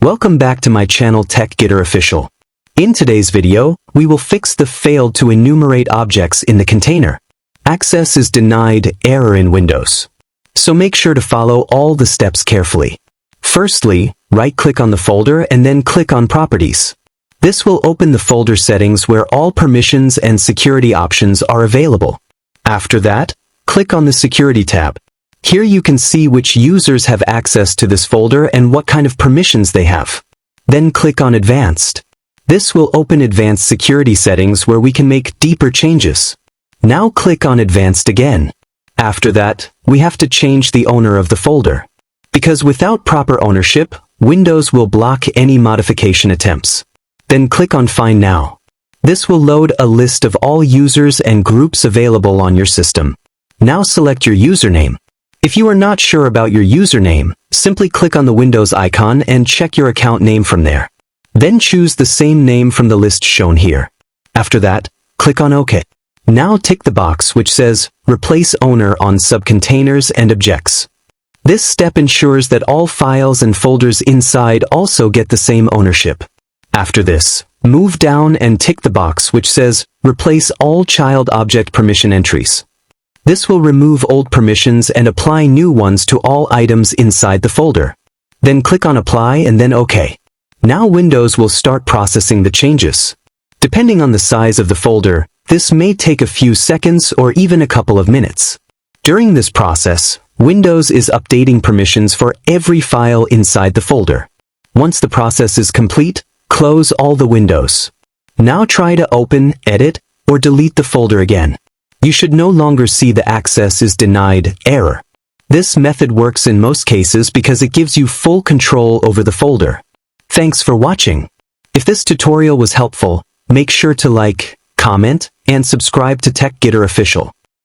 Welcome back to my channel TechGetter Official. In today's video, we will fix the failed to enumerate objects in the container. Access is denied error in Windows. So make sure to follow all the steps carefully. Firstly, right-click on the folder and then click on Properties. This will open the folder settings where all permissions and security options are available. After that, click on the Security tab. Here you can see which users have access to this folder and what kind of permissions they have. Then click on Advanced. This will open advanced security settings where we can make deeper changes. Now click on Advanced again. After that, we have to change the owner of the folder. Because without proper ownership, Windows will block any modification attempts. Then click on Find Now. This will load a list of all users and groups available on your system. Now select your username. If you are not sure about your username, simply click on the Windows icon and check your account name from there. Then choose the same name from the list shown here. After that, click on OK. Now tick the box which says Replace Owner on Subcontainers and Objects. This step ensures that all files and folders inside also get the same ownership. After this, move down and tick the box which says Replace All Child Object Permission Entries. This will remove old permissions and apply new ones to all items inside the folder. Then click on Apply and then OK. Now Windows will start processing the changes. Depending on the size of the folder, this may take a few seconds or even a couple of minutes. During this process, Windows is updating permissions for every file inside the folder. Once the process is complete, close all the windows. Now try to open, edit, or delete the folder again. You should no longer see the Access is denied error. This method works in most cases because it gives you full control over the folder. Thanks for watching. If this tutorial was helpful, make sure to like, comment, and subscribe to TechGetter Official.